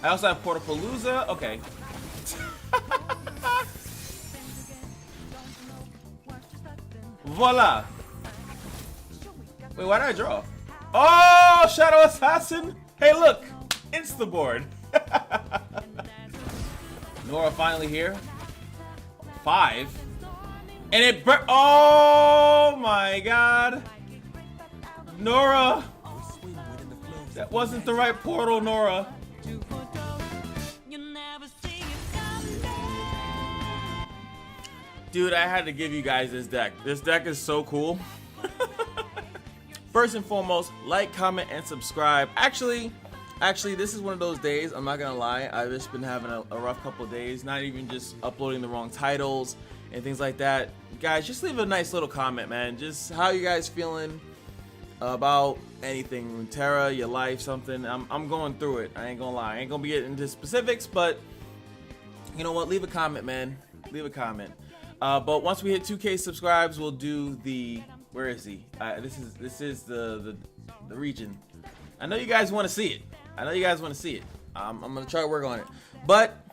I also have Portapalooza. Okay. Voila. Wait, why did I draw? Oh, Shadow Assassin. Hey, look. Instaboard. Norra finally here. 5. And it oh my god. Norra. That wasn't the right portal, Norra. Dude, I had to give you guys this deck. This deck is so cool. First and foremost, like, comment, and subscribe. Actually, this is one of those days, I'm not gonna lie, I've just been having a rough couple of days, not even just uploading the wrong titles and things like that. Guys, just leave a nice little comment, man. Just how you guys feeling about anything, Runeterra, your life, something. I'm going through it, I ain't gonna lie. I ain't gonna be getting into specifics, but you know what, leave a comment, man. Leave a comment. But once we hit 2K subscribes, we'll do the, where is he? This is the region. I know you guys want to see it. I know you guys want to see it. I'm gonna try to work on it. But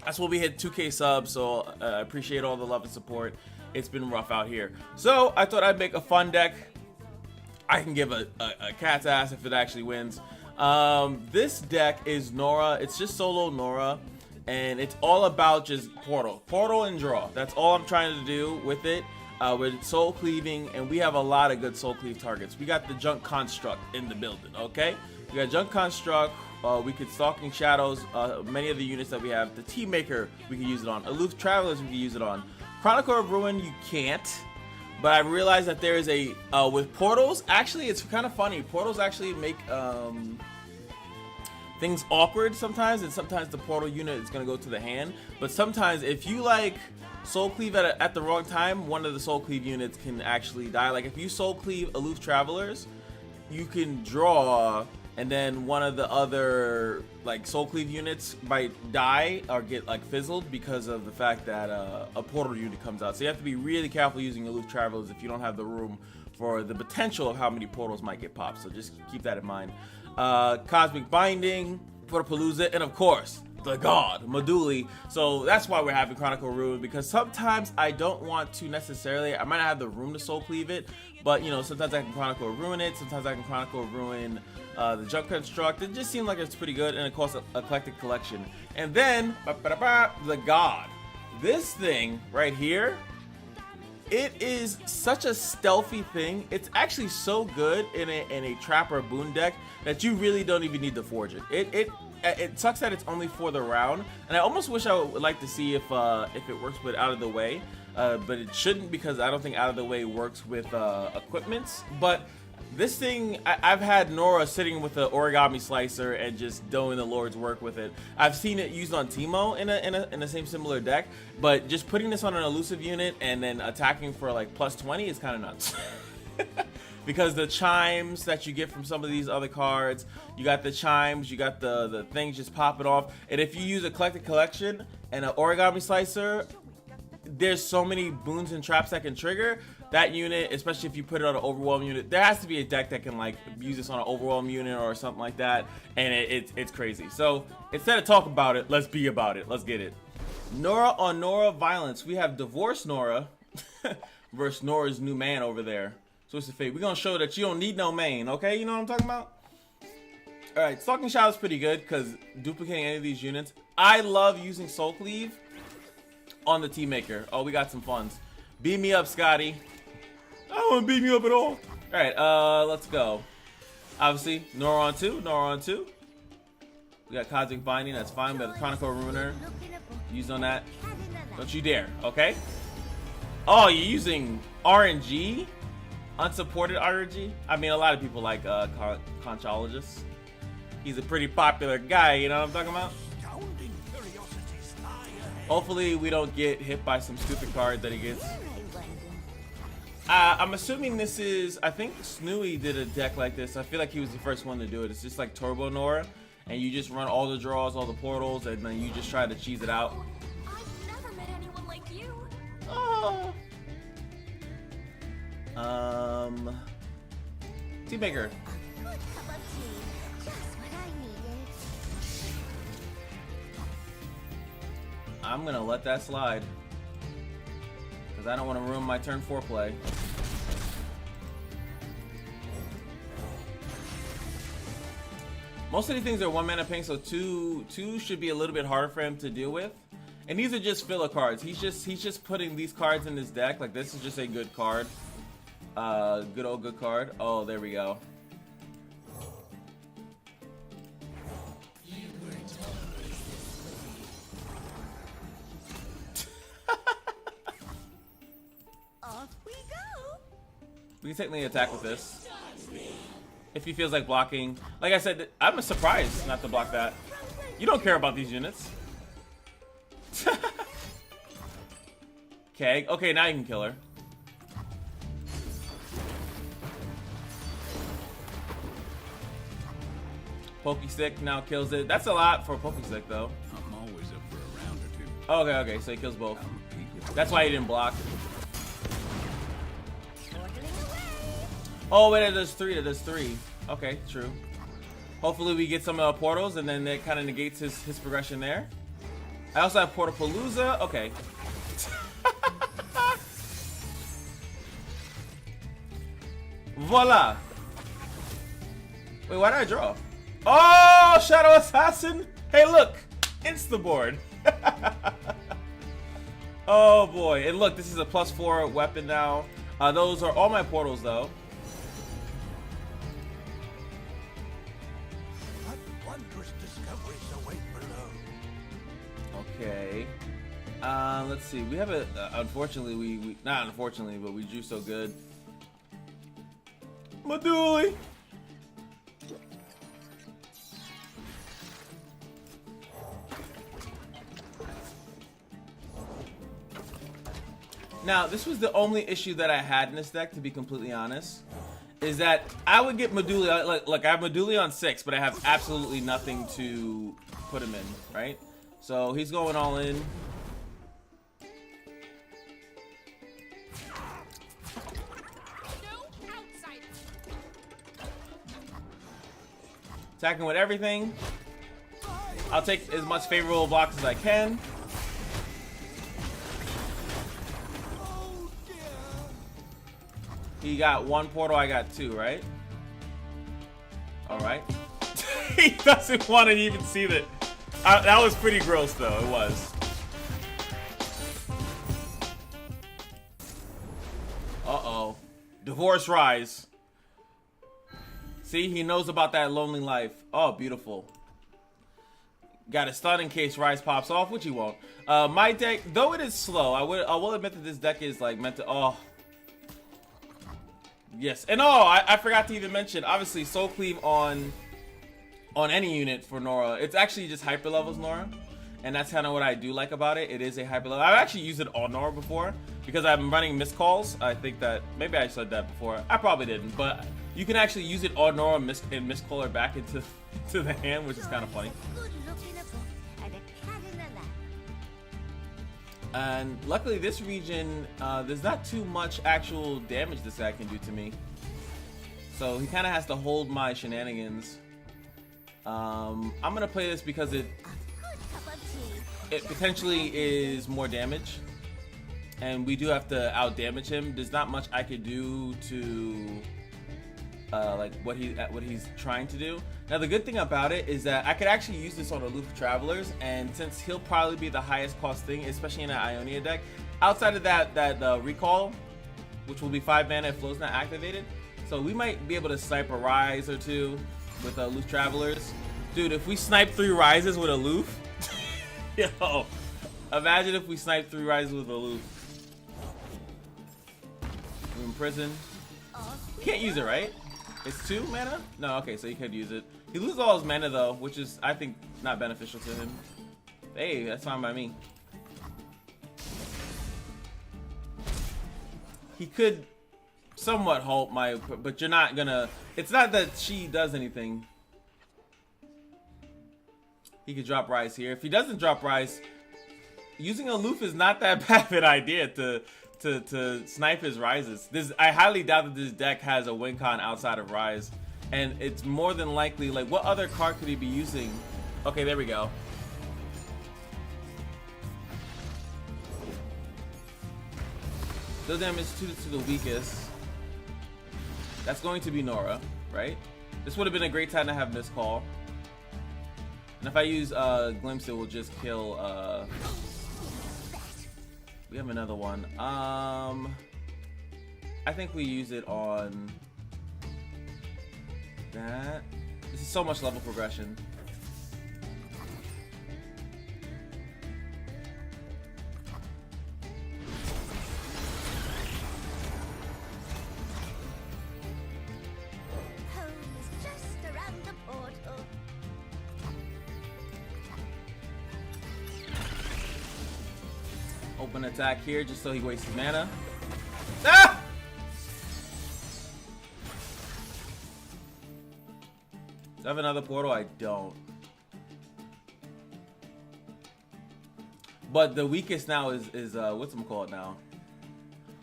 that's what we hit 2K subs. So I appreciate all the love and support. It's been rough out here. So I thought I'd make a fun deck. I can give a cat's ass if it actually wins. This deck is Norra. It's just solo Norra. And it's all about just portal and draw. That's all I'm trying to do with it. With soul cleaving, and we have a lot of good soul cleave targets. We got the junk construct in the building, okay? We got junk construct. We could stalking shadows. Many of the units that we have. The tea maker we can use it on. Aloof travelers we can use it on. Chronicle of Ruin you can't. But I realized that there is a with portals. Actually, it's kind of funny. Portals actually make things awkward sometimes, and sometimes the portal unit is gonna go to the hand. But sometimes if you like soul cleave at the wrong time, one of the soul cleave units can actually die. Like if you soul cleave aloof travelers, you can draw, and then one of the other like soul cleave units might die or get like fizzled because of the fact that a portal unit comes out. So you have to be really careful using aloof travelers if you don't have the room for the potential of how many portals might get popped. So just keep that in mind. Cosmic Binding, Portapalooza, and of course the god Meduli. So that's why we're having Chronicle Ruin, because sometimes I don't want to necessarily, I might not have the room to soul cleave it, but you know, sometimes I can Chronicle Ruin it, sometimes I can Chronicle Ruin the junk construct. It just seemed like it's pretty good, and of course eclectic collection. And then the god, this thing right here, it is such a stealthy thing. It's actually so good in a trap or boon deck that you really don't even need to forge it. It sucks that it's only for the round, and I almost wish I would like to see if it works with Out of the Way, but it shouldn't, because I don't think Out of the Way works with equipments. But this thing, I've had Norra sitting with the origami slicer and just doing the Lord's work with it. I've seen it used on Teemo in the same similar deck, but just putting this on an elusive unit and then attacking for like +20 is kind of nuts. Because the chimes that you get from some of these other cards, you got the chimes, you got the things just popping off, and if you use Eclectic Collection and an origami slicer, there's so many boons and traps that can trigger that unit, especially if you put it on an overwhelm unit. There has to be a deck that can like use this on an overwhelm unit or something like that, and it's crazy. So instead of talk about it, let's be about it. Let's get it. Norra on Norra violence. We have Divorce Norra versus Norra's new man over there. So it's the fate. We're gonna show that you don't need no main, okay? You know what I'm talking about? Alright, Stalking Shadow's pretty good because duplicating any of these units. I love using Soul Cleave on the Tea Maker. Oh, we got some funds. Beat me up, Scotty. I don't want to beat me up at all. Alright, let's go. Obviously, Norra on 2. Norra on 2. We got Cosmic Binding, that's fine. We got the Chronicle Ruiner. Used on that. Don't you dare, okay? Oh, you're using RNG? Unsupported RNG? I mean, a lot of people like Conchologist. He's a pretty popular guy, you know what I'm talking about? Hopefully we don't get hit by some stupid card that he gets. I'm assuming this is, I think Snooey did a deck like this. I feel like he was the first one to do it. It's just like Turbo Norra, and you just run all the draws, all the portals, and then you just try to cheese it out. I've never met anyone like you. Oh. Team Maker. Good cup of tea. Just what I needed. I'm gonna let that slide because I don't want to ruin my turn 4 play. Most of these things are 1 mana ping, so two should be a little bit harder for him to deal with. And these are just filler cards. He's just putting these cards in his deck. Like, this is just a good card. Good old good card. Oh, there we go. Off we go. We can technically attack with this. If he feels like blocking. Like I said, I'm surprised not to block that. You don't care about these units. Okay, okay, now you can kill her. Pokey Stick now kills it. That's a lot for a Pokey Stick, though. I'm always up for a round or two. Oh, okay, okay, so he kills both. That's why he didn't block. Oh, wait, there's 3. There's 3. Okay, true. Hopefully we get some portals, and then that kind of negates his progression there. I also have Portapalooza. Okay. Voila. Wait, why did I draw? Oh, Shadow Assassin. Hey, look. Insta-board. Oh, boy. And look, this is a +4 weapon now. Those are all my portals, though. What wondrous discoveries await below? Okay. Let's see. We have a. Unfortunately, we not unfortunately, but we drew so good. Maduli. Now, this was the only issue that I had in this deck, to be completely honest, is that I would get Maduli. Like I have Maduli on 6, but I have absolutely nothing to put him in, right? So he's going all in. Attacking with everything. I'll take as much favorable blocks as I can. He got 1 portal, I got 2, right? Alright. He doesn't want to even see that. That was pretty gross, though. It was. Uh-oh. Divorce Ryze. See, he knows about that lonely life. Oh, beautiful. Got a stun in case Ryze pops off, which he won't. My deck, though it is slow, I will admit that this deck is like meant to. Oh, yes, and oh, I forgot to even mention. Obviously, Soul Cleave on any unit for Norra. It's actually just hyper levels Norra, and that's kind of what I do like about it. It is a hyper level. I've actually used it on Norra before because I'm running miscalls. I think that maybe I said that before. I probably didn't, but you can actually use it on Norra and miscall her back into the hand, which is kind of funny. And luckily this region, there's not too much actual damage this guy can do to me. So he kind of has to hold my shenanigans. I'm going to play this because it potentially is more damage. And we do have to out damage him. There's not much I could do to like what he's trying to do. Now the good thing about it is that I could actually use this on Aloof Travelers, and since he'll probably be the highest cost thing, especially in an Ionia deck, outside of that recall, which will be 5 mana if flow's not activated, so we might be able to snipe a Ryze or 2 with Aloof Travelers. Dude, if we snipe 3 Ryzes with Aloof, yo, imagine if we snipe 3 Ryzes with Aloof. We're in prison. Can't use it, right? It's 2 mana? No, okay, so he could use it. He loses all his mana though, which is, I think, not beneficial to him. Hey, that's fine by me. He could somewhat halt my, but you're not gonna, it's not that she does anything. He could drop Ryze here. If he doesn't drop Ryze, using Aloof is not that bad of an idea to snipe his Ryzes. I highly doubt that this deck has a win con outside of Ryze. And it's more than likely, like, what other card could he be using? Okay, there we go. Deal damage to the weakest. That's going to be Norra, right? This would have been a great time to have Miss Call. And if I use Glimpse, it will just kill. We have another one. I think we use it on that. This is so much level progression. Open attack here just so he wastes his mana. Ah! Do I have another portal? I don't. But the weakest now is what's it called now?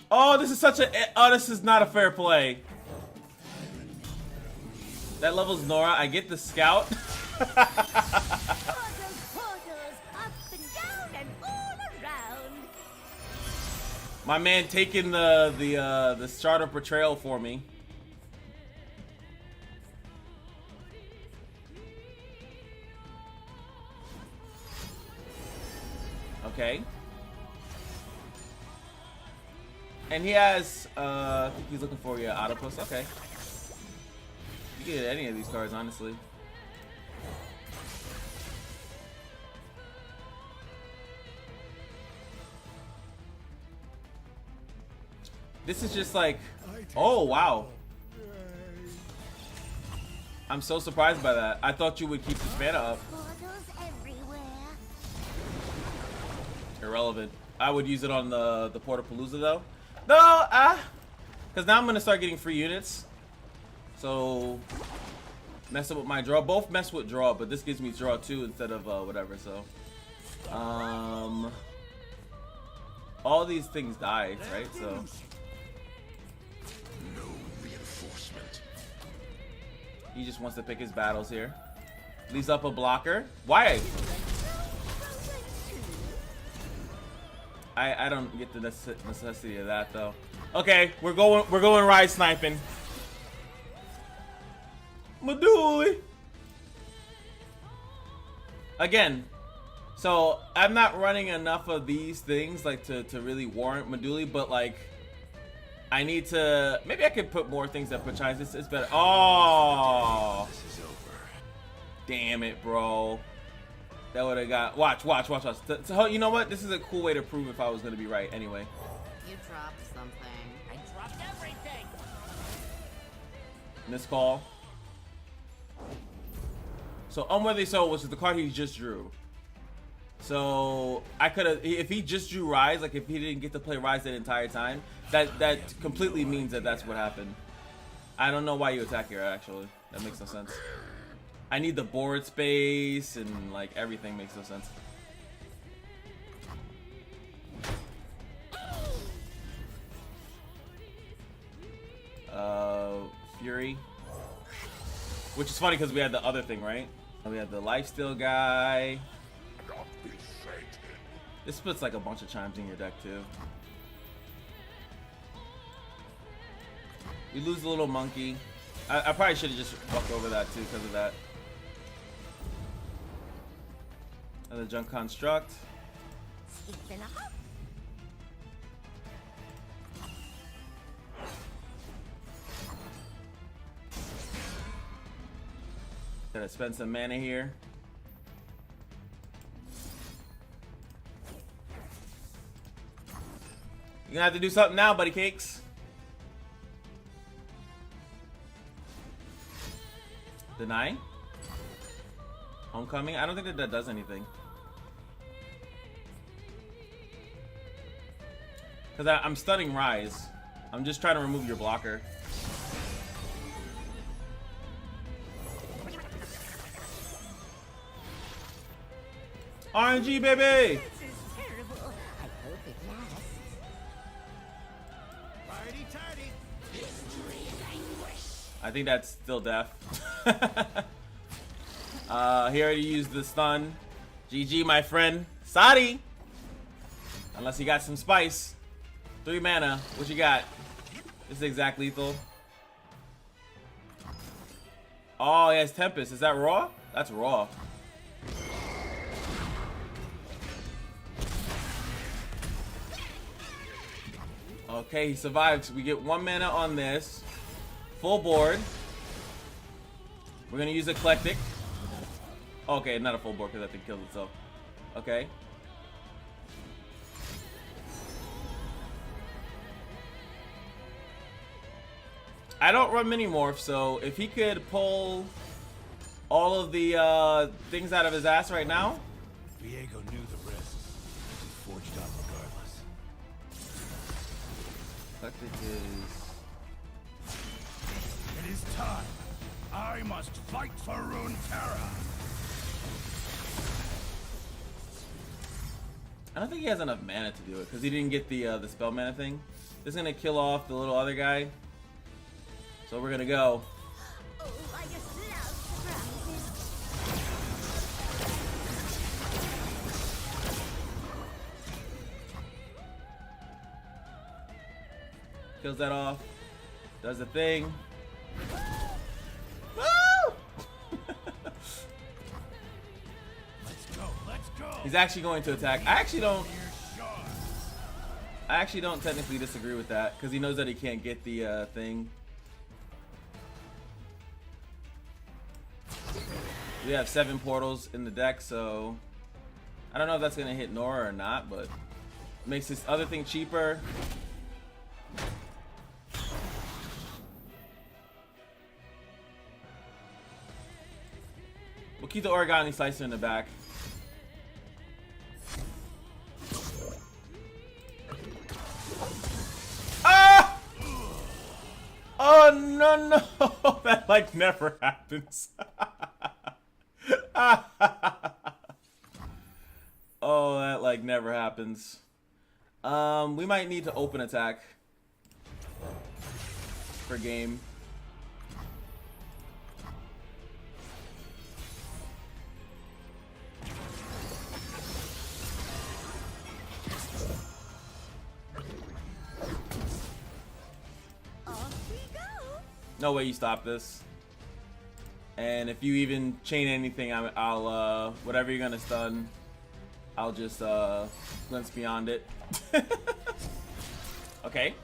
Oh, this is such a this is not a fair play. That level's Norra. I get the scout. My man taking the starter portrayal for me. Okay. And he has I think he's looking for your Autopus. Okay. You can get any of these cards, honestly. This is just like, oh wow. I'm so surprised by that. I thought you would keep the mana up. Irrelevant. I would use it on the Portapalooza though. No, because now I'm gonna start getting free units. So mess up with my draw. Both mess with draw, but this gives me draw too instead of whatever. So all these things died, right? So. He just wants to pick his battles here. Leaves up a blocker. Why? I don't get the necessity of that though. Okay, we're going Ryze sniping. Maduli. Again, so I'm not running enough of these things like to really warrant Maduli, but like I need to. Maybe I could put more things that put Chinese. It's better. Oh, this is over. Damn it, bro. That would have got. Watch. So, you know what? This is a cool way to prove if I was gonna be right. Anyway. You dropped something. I dropped everything. Miss call. So Unworthy Soul, which is the card he just drew. So I could have, if he just drew Ryze, like if he didn't get to play Ryze that entire time, that completely means that that's what happened. I don't know why you attack here actually. That makes no sense. I need the board space and like everything makes no sense. Fury. Which is funny because we had the other thing, right? We had the lifesteal guy. This puts like a bunch of chimes in your deck too. We lose a little monkey. I probably should have just walked over that too because of that. Another junk construct. Gotta spend some mana here. You're gonna have to do something now, buddy cakes. Deny? Homecoming? I don't think that does anything. Because I'm stunning Ryze. I'm just trying to remove your blocker. RNG, baby! I think that's still death. He already used the stun. GG, my friend. Sadi! Unless he got some spice. 3 mana. What you got? This is exact lethal. Oh, he has Tempest. Is that raw? That's raw. Okay, he survived. We get 1 mana on this. Full board. We're gonna use Eclectic. Okay, not a full board because that thing killed itself. Okay. I don't run mini morph, so if he could pull all of the things out of his ass right now. Viego knew the risks. He forged on regardless. Eclectic is. It is time. I must fight for Runeterra. I don't think he has enough mana to do it because he didn't get the spell mana thing. This is gonna kill off the little other guy. So we're gonna go. Oh, I just love surprises. Kills that off. Does the thing. Woo! Let's go. Let's go. He's actually going to attack. I actually don't technically disagree with that because he knows that he can't get the thing. We have 7 portals in the deck, so I don't know if that's gonna hit Norra or not, but makes this other thing cheaper. We'll keep the Origami Slicer in the back. Ah! Oh no no! That like never happens. Oh, that like never happens. We might need to open attack for game. Off we go. No way you stop this. And if you even chain anything, I'll whatever you're gonna stun, I'll just glimpse beyond it. Okay.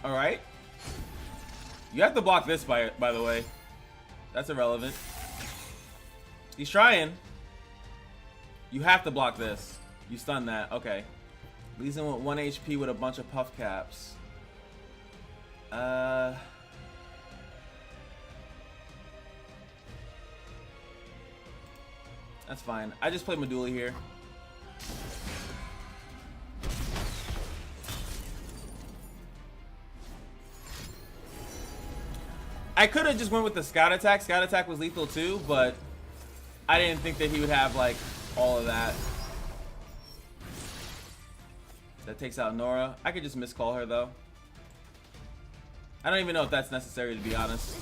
All right. You have to block this by the way. That's irrelevant. He's trying. You have to block this. You stun that. Okay. Leaves him with 1 HP with a bunch of puff caps. That's fine. I just play Medulla here. I could have just went with the Scout Attack. Scout Attack was lethal too, but I didn't think that he would have like all of that. That takes out Norra. I could just miscall her though. I don't even know if that's necessary, to be honest.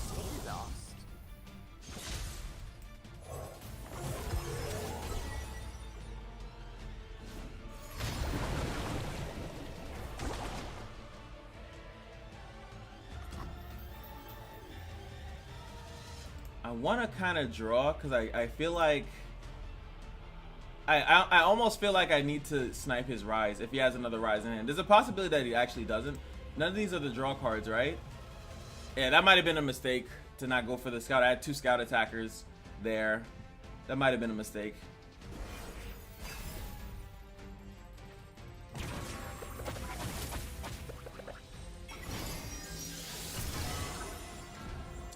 I want to kind of draw because I feel like I almost feel like I need to snipe his Ryze if he has another Ryze in hand. There's a possibility that he actually doesn't. None of these are the draw cards, right? Yeah, that might have been a mistake to not go for the scout. I had 2 scout attackers there. That might have been a mistake.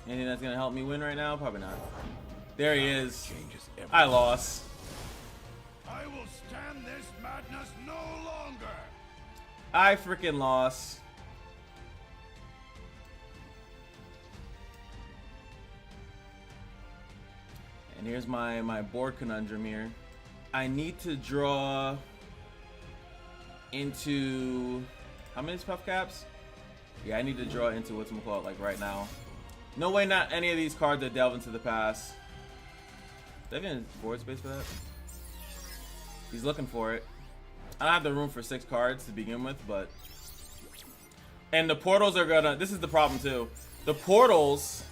Anything that's gonna help me win right now? Probably not. There he is. I lost. I will stand this madness no longer. I freaking lost. And here's my board conundrum here. I need to draw into how many puff caps? Yeah, I need to draw into what's called like right now. No way, not any of these cards that delve into the past. Do I have any board space for that? He's looking for it. I don't have the room for 6 cards to begin with, but... And the portals are gonna... This is the problem, too. The portals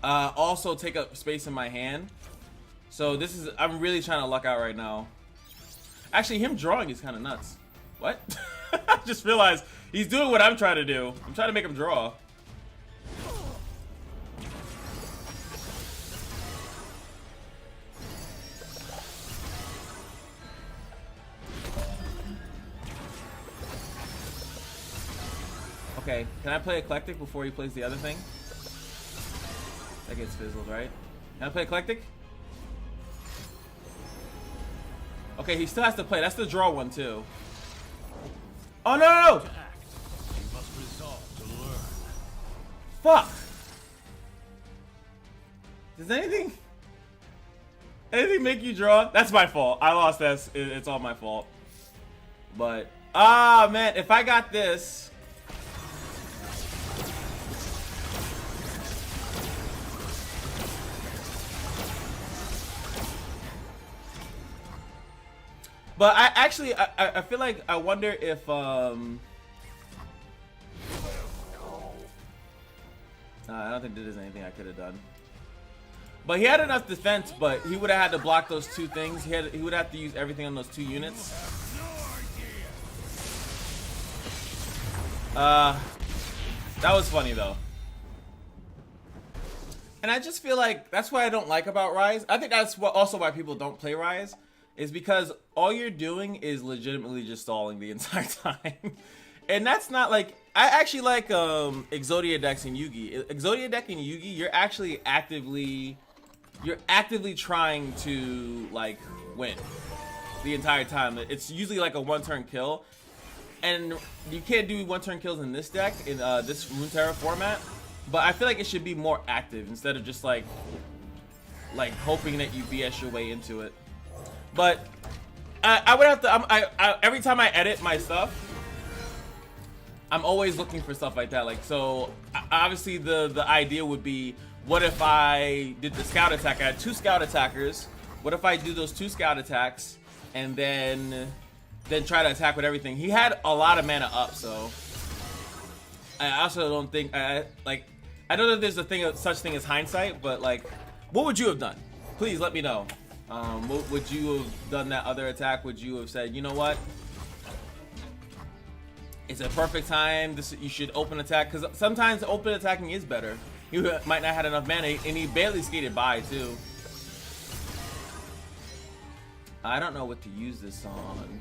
also take up space in my hand. So this is... I'm really trying to luck out right now. Actually, him drawing is kind of nuts. What? I just realized he's doing what I'm trying to do. I'm trying to make him draw. Okay, can I play Eclectic before he plays the other thing? That gets fizzled, right? Can I play Eclectic? Okay, he still has to play. That's the draw one, too. Oh, no! To act, you must resolve to learn. Fuck! Does anything make you draw? That's my fault. I lost this. It's all my fault. But, man, if I got this... But I feel like I wonder if I don't think there's anything I could have done. But he had enough defense, but he would have had to block those 2 things. He would have to use everything on those 2 units. That was funny though. And I just feel like that's what I don't like about Ryze. I think that's also why people don't play Ryze. Is because all you're doing is legitimately just stalling the entire time. And that's not like... I actually like Exodia decks in Yugi. Exodia deck in Yugi, you're actually actively trying to like win the entire time. It's usually like a 1-turn kill. And you can't do 1-turn kills in this deck, in this Runeterra format. But I feel like it should be more active instead of just like hoping that you BS your way into it. But I would have to. Every time I edit my stuff, I'm always looking for stuff like that. Like, so obviously the idea would be, what if I did the scout attack? I had 2 scout attackers. What if I do those 2 scout attacks and then try to attack with everything? He had a lot of mana up, so I also don't think I know that there's such thing as hindsight, but like, what would you have done? Please let me know. Would you have done that other attack? Would you have said, you know what? It's a perfect time. You should open attack, because sometimes open attacking is better. You might not have enough mana, and he barely skated by too. I don't know what to use this on.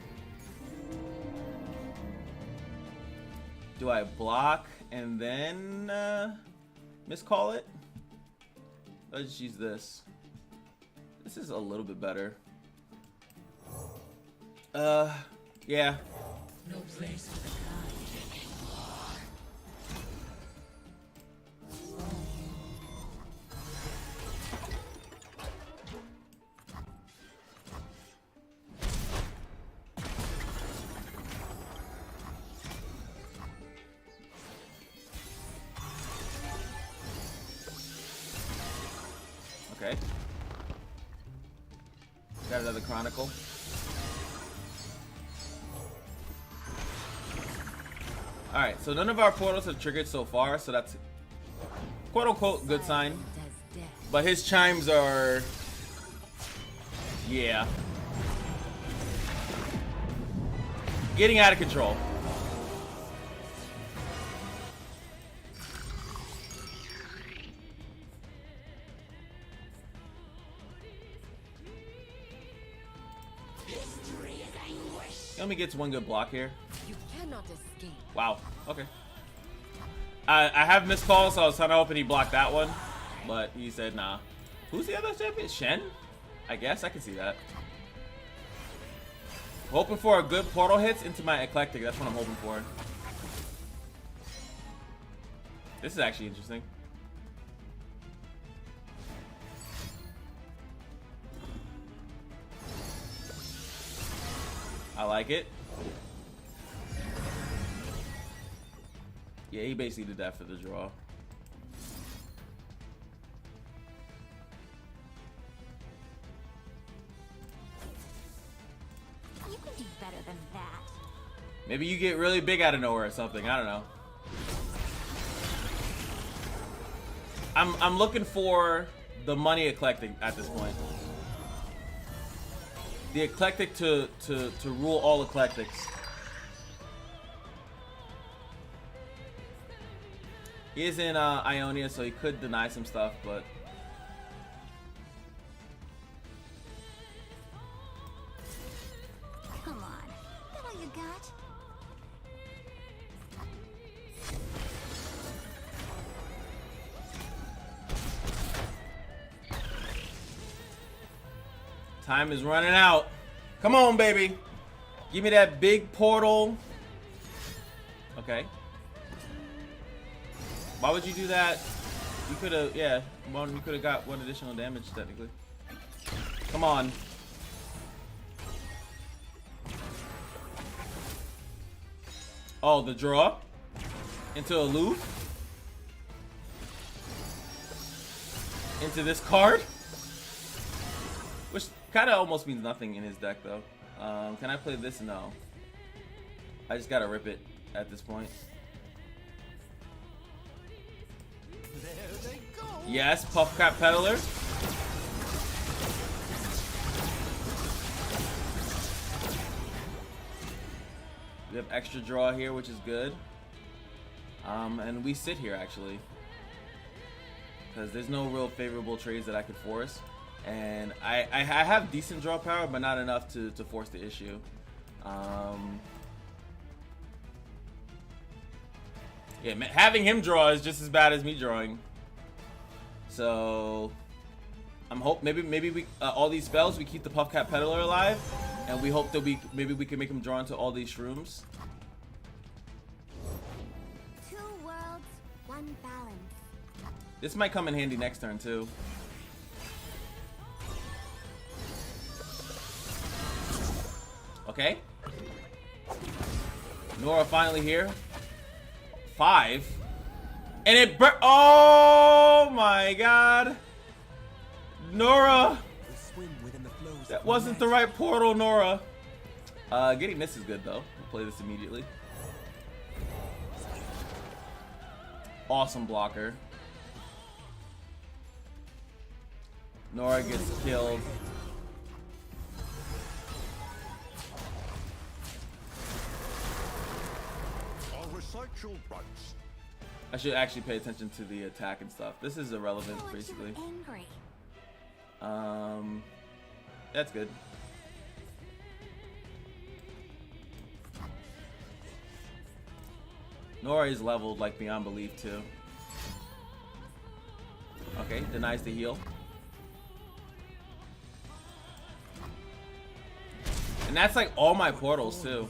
Do I block and then miscall it? Let's just use this. This is a little bit better. Yeah. No place for the kind anymore. Okay. Got another Chronicle. Alright, so none of our portals have triggered so far, so that's quote-unquote good sign. But his chimes are... yeah. Getting out of control. He only gets 1 good block here. You cannot escape. Wow. Okay. I have missed calls, so I was kind of hoping he blocked that one, but he said nah. Who's the other champion? Shen? I guess I can see that. Hoping for a good portal hits into my Eclectic. That's what I'm hoping for. This is actually interesting. I like it. Yeah, he basically did that for the draw. better than that. Maybe you get really big out of nowhere or something. I don't know. I'm looking for the money eclectic at this point. The eclectic to rule all eclectics. He is in Ionia, so he could deny some stuff, but Come on, that all you got? time is running out. Come on, baby. Give me that big portal. Okay. Why would you do that? You could have, yeah. You could have got 1 additional damage, technically. Come on. Oh, the draw into a loop. Into this card. Which kind of almost means nothing in his deck, though. Can I play this? No. I just gotta rip it at this point. Yes, Puffcat Peddler. We have extra draw here, which is good. And we sit here, actually. Because there's no real favorable trades that I could force. And I have decent draw power, but not enough to force the issue. Yeah, having him draw is just as bad as me drawing. So I'm maybe we all these spells we keep the Puffcat Peddler alive, and we hope that maybe we can make him draw into all these shrooms. 2 worlds, 1 balance. This might come in handy next turn too. Okay. Norra finally here. 5. And it oh my god. Norra. That wasn't the right portal, Norra. Getting this is good though. We'll play this immediately. Awesome blocker. Norra gets killed. I should actually pay attention to the attack and stuff. This is irrelevant, basically. Angry. That's good. Norra is leveled like beyond belief too. Okay, denies the heal. And that's like all my portals too.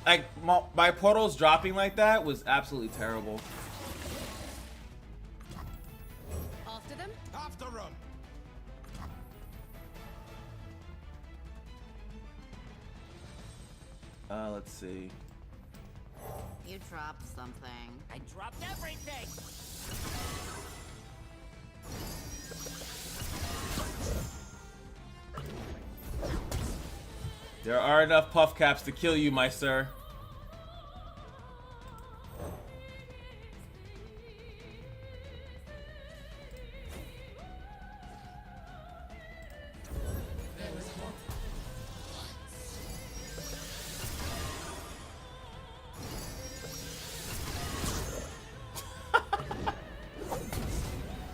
Like my portals dropping like that was absolutely terrible. After them? After them. Let's see. You dropped something. I dropped everything. There are enough puff caps to kill you, my sir.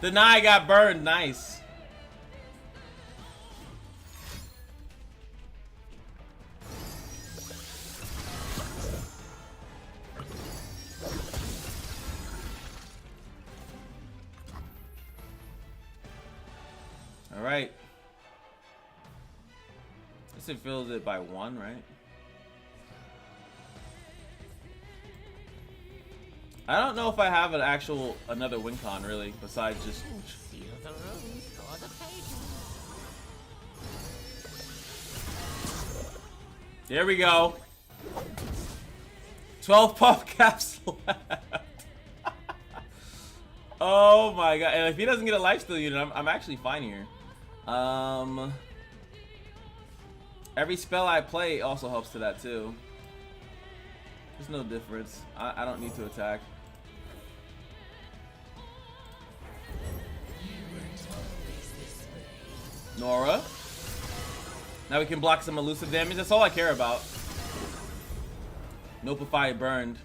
Deny got burned. Nice. All right. This it fills it by 1, right? I don't know if I have another win con really, besides just. Seal the room for the pages. There we go. 12 puff caps left. Oh my god. And if he doesn't get a lifesteal unit, I'm actually fine here. Every spell I play also helps to that too. There's no difference. I don't need to attack. Norra. Now we can block some elusive damage. That's all I care about. Nopify burned.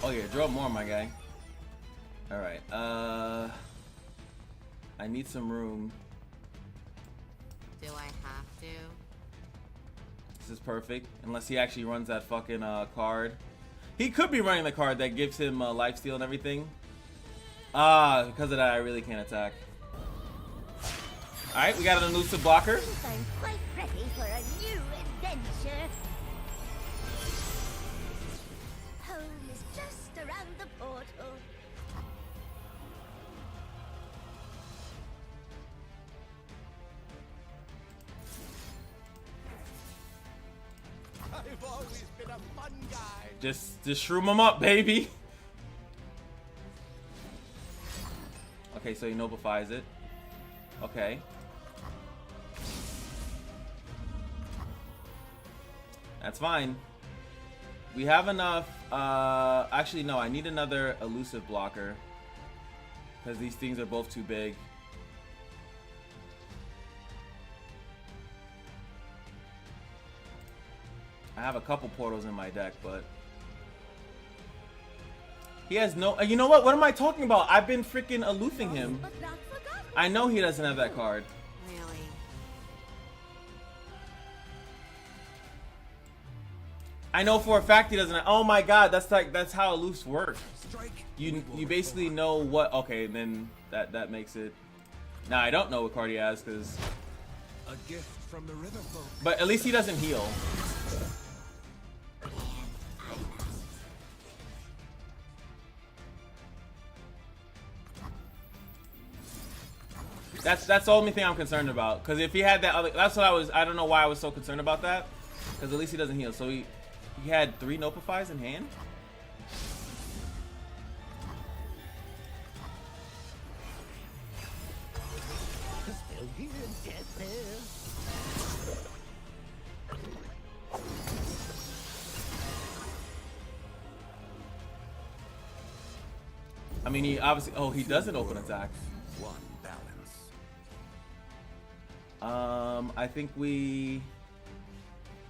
Oh yeah, draw more, my guy. Alright, I need some room. Do I have to? This is perfect. Unless he actually runs that fucking card. He could be running the card that gives him lifesteal and everything. Because of that, I really can't attack. Alright, we got an elusive blocker. I'm quite ready for a new adventure. Home is just around the portal. I've always been a fun guy. Just shroom him up, baby. Okay, so he notifies it. Okay. That's fine. We have enough. Actually, no, I need another elusive blocker. Because these things are both too big. I have a couple portals in my deck, but he has no. You know what? What am I talking about? I've been freaking aloofing him. But not forgotten. I know he doesn't have that card. Really? I know for a fact he doesn't. Oh my god, that's how aloofs work. You basically know what. Okay, then that makes it. Now I don't know what card he has because. A gift from the river folk. But at least he doesn't heal. That's the only thing I'm concerned about. Because if he had that other, that's what I don't know why I was so concerned about that. Because at least he doesn't heal. So he had 3 Notifies in hand. Still here, death there. I mean, he obviously. Oh, he doesn't open attack. One balance. I think we.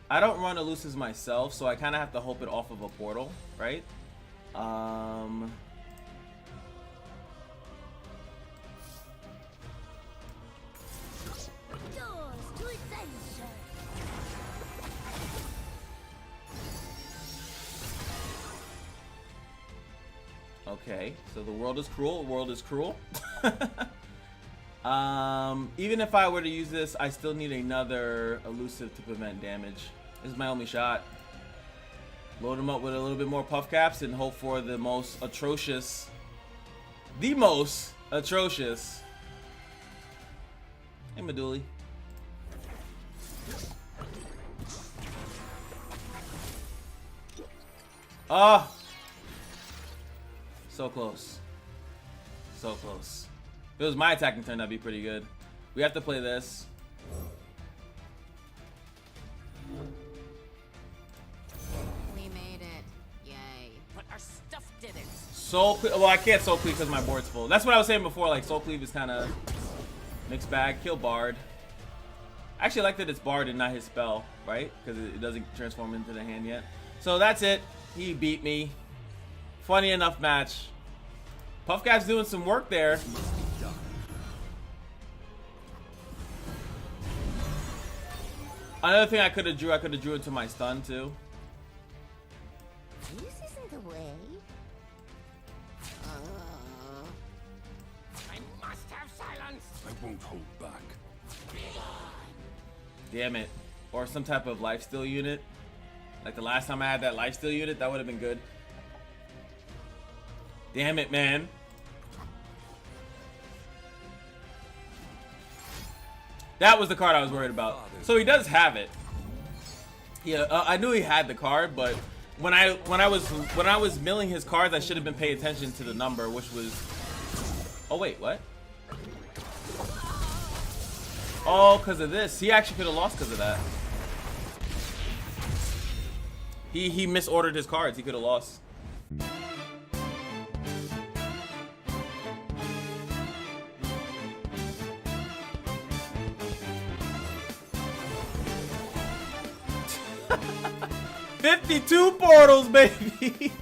I don't run elusives myself, so I kind of have to hope it off of a portal, right? Doors to adventure. Okay, so the world is cruel. The world is cruel. Even if I were to use this, I still need another elusive to prevent damage. This is my only shot. Load him up with a little bit more puff caps and hope for the most atrocious. The most atrocious. Hey, Medulla. Ah! So close. So close. If it was my attacking turn, that'd be pretty good. We have to play this. We made it. Yay. But our stuff didn't. Soul Cleave. Well, I can't Soul Cleave because my board's full. That's what I was saying before. Like, Soul Cleave is kind of mixed bag. Kill Bard. I actually like that it's Bard and not his spell, right? Because it doesn't transform into the hand yet. So that's it. He beat me. Funny enough match. Puffcat's doing some work there. Another thing I could have drew into my stun too. This isn't the way. I must have silence. I won't hold back. Damn it. Or some type of lifesteal unit. Like the last time I had that lifesteal unit, that would have been good. Damn it, man. That was the card I was worried about. So he does have it. Yeah, I knew he had the card, but when I was milling his cards, I should have been paying attention to the number, which was. Oh wait, what? Oh, because of this. He actually could have lost because of that. He misordered his cards. He could have lost. $52 portals, baby.